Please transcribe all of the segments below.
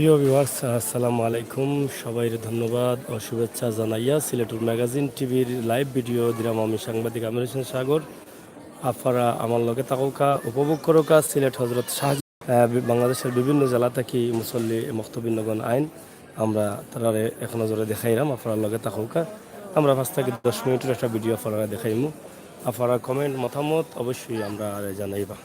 প্রিয় ভিউয়ার্স, আসসালামু আলাইকুম। সবাইর ধন্যবাদ ও শুভেচ্ছা জানাইয়া সিলেটুর ম্যাগাজিন টিভির লাইভ ভিডিও দিলাম আমি সাংবাদিক আমির হোসেন সাগর। আপনারা আমার লগে তাকুকা উপভোগ করোকা সিলেট হজরত শাহ বাংলাদেশের বিভিন্ন জেলা থেকে মুসল্লি মক্তবিন্দগণ আইন আমরা তারারে এক নজরে দেখাইলাম। আপনার লগে তাকুকা আমরা 5 থেকে 10 মিনিটের একটা ভিডিও আপনারা দেখাইমু। আপনারা কমেন্ট মতামত অবশ্যই আমরা জানাইবা।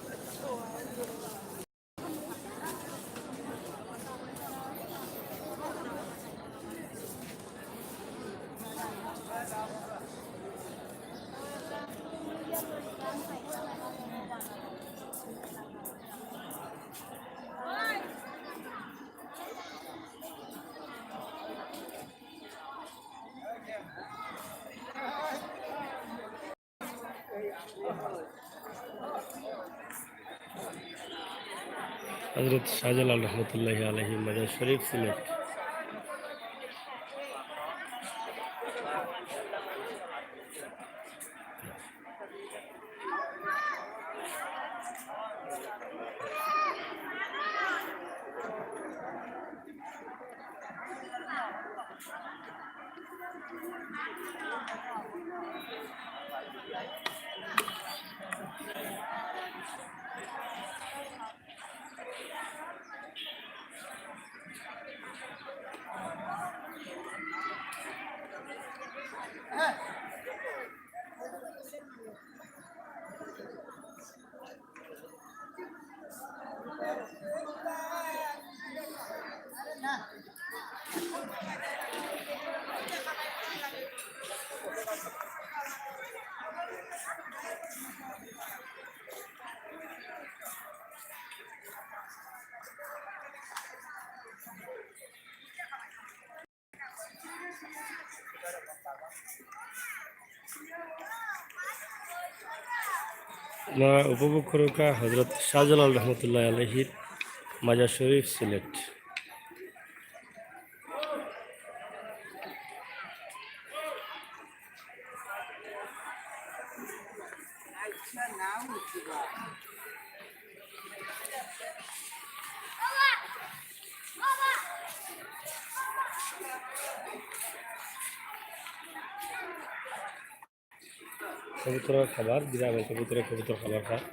হজরত শাহজালাল রহমতুল্লাহ আলহি মাজার শরীফ সিলেট। আপনারা উপভোগ করুকা হজরত শাহজালাল রহমতুল্লাহ আলহির মাজার শরীফ সিলেট। কবুতরের খাবার গ্রামে কবুতর খাবার খায়।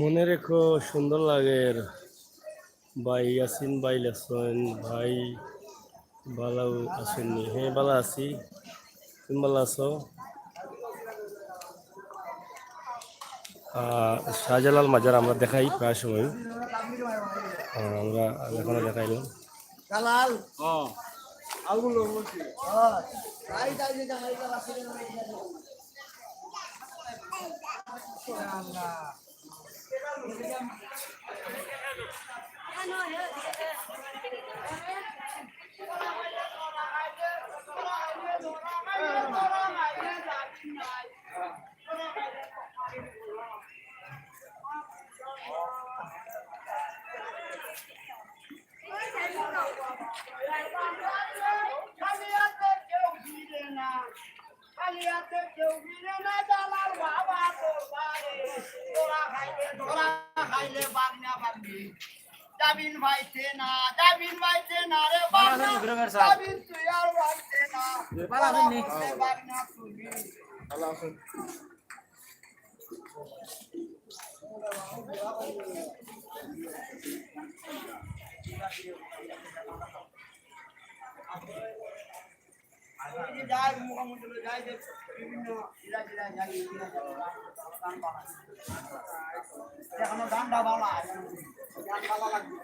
মনে রেখো সুন্দর লাগের ভাই ইয়াসিন ভাই লেসন ভাই ভালো আসেননি। হ্যাঁ ভালো আছি, তুমি ভালো আছো? শাহজালাল মাজার আমরা দেখাই প্রায় সময়, আমরা এখনো দেখাইলাম। জামিন ভাইছে না জামিন ভাইছে না রে বাবা জামিন তুই আর ভাইছে না বাগনা তুমি ভালো আছেন যাই মুখোমুখি যাই যে বিভিন্ন জেলা জেলা যাই গান বানাই এখনো গানটা ভালো আছে গান ভালো লাগবে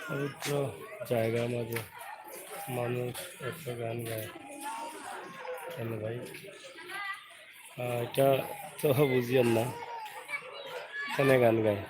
পবিত্র জায়গার মাঝে মানুষ একটা গান গায় কেন ভাই? এটা তো বুঝিয়েন না কেন গান গায়।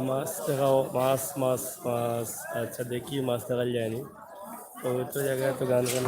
মাছ দেখাও, মাছ মাছ মাছ। আচ্ছা দেখি মাছ দেখা যায়নি, পবিত্র জায়গায় তো গান কেন?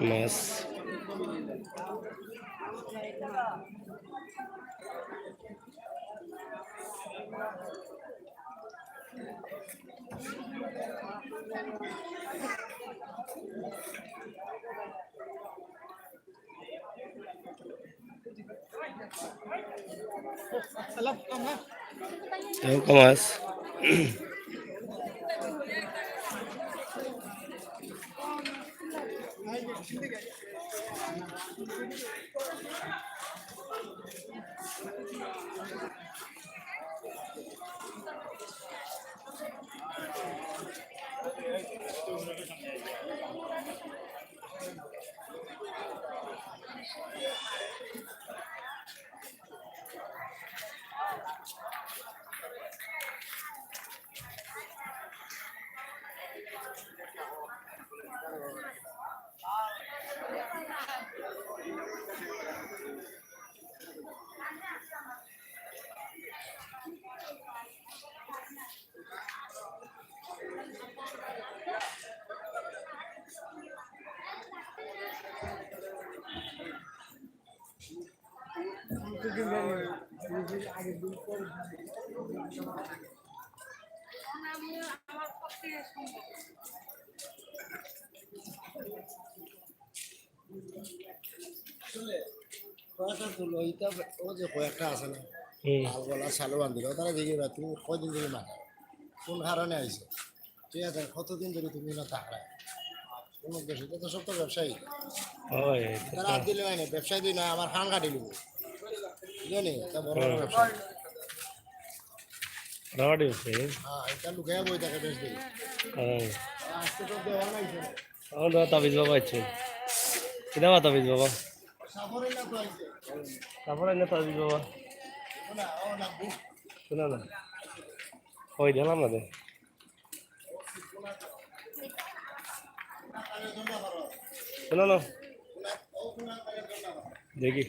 মাছ মাছ ও যে কয়েকটা আছে না লাল গলা সালো বান্ধিল তারা দেখি তুমি কয়দিন ধরে মাথা কোন কারণে আইসো ঠিক আছে কতদিন ধরে তুমি না থাকড়ায় কোনো বেশি তো সব তো ব্যবসায়ী হয় তারা আর দিলে হয় না ব্যবসায়ী দিই না আমার খান কাটি নিব বুঝলি তা বড় বড় ব্যবসায়ী রাওয়াডি হচ্ছে হ্যাঁ এটা লুকাইয়া বই থাকে বেশ দিই হ্যাঁ আজকে তো দেওয়া নাইছে আমরা তাবিজ বাবা আছেন কিনা বা তাবিজ বাবা সাফরে না তো আইছে তারপরে না তাবিজ বাবা না ও না শোনা না ওই দিলাম না দে শোনা না দেখি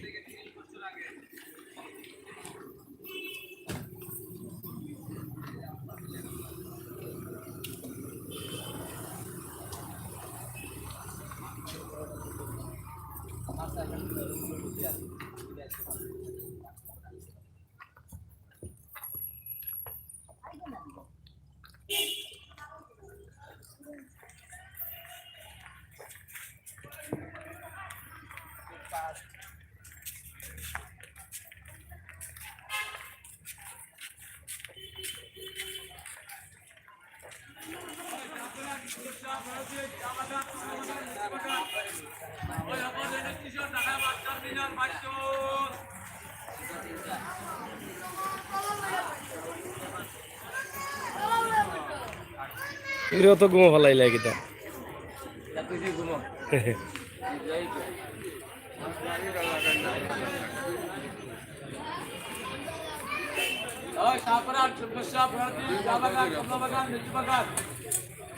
এগুলো তো ঘুমো ভালাই লাগে তা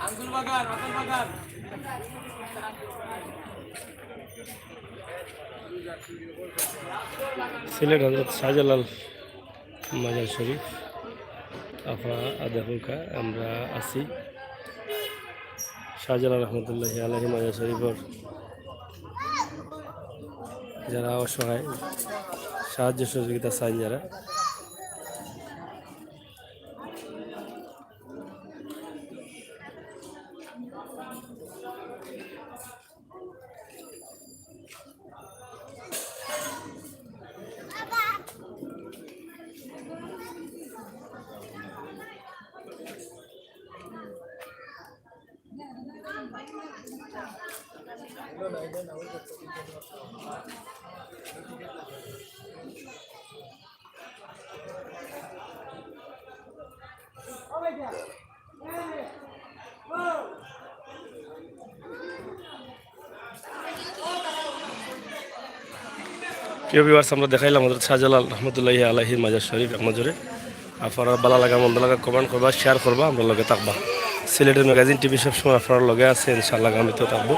আঙ্গুল বাগান আপেল বাগান সিলেট হজরত শাহজালাল মাজার শরীফ আফা আদাহুকা আমরা আছি শাহজালাল রহমতুল্লাহ আলহী মাজার শরীফর যারা অসহায় সাহায্য সহযোগিতা চান যারা প্রিয় ভিউয়ার্স আমরা দেখাইলাম হযরত শাহজালাল রহমতুল্লাহি আলাইহির মাজার শরীফ একমাজরে আপনারা ভালো লাগা মন্দ লাগা কমেন্ট করবা শেয়ার করবা আমরা লগে থাকবা সিলেটের ম্যাগাজিন টিভি সবসময় আপনার লগে আছে ইনশাআল্লাহ আমি তো থাকবো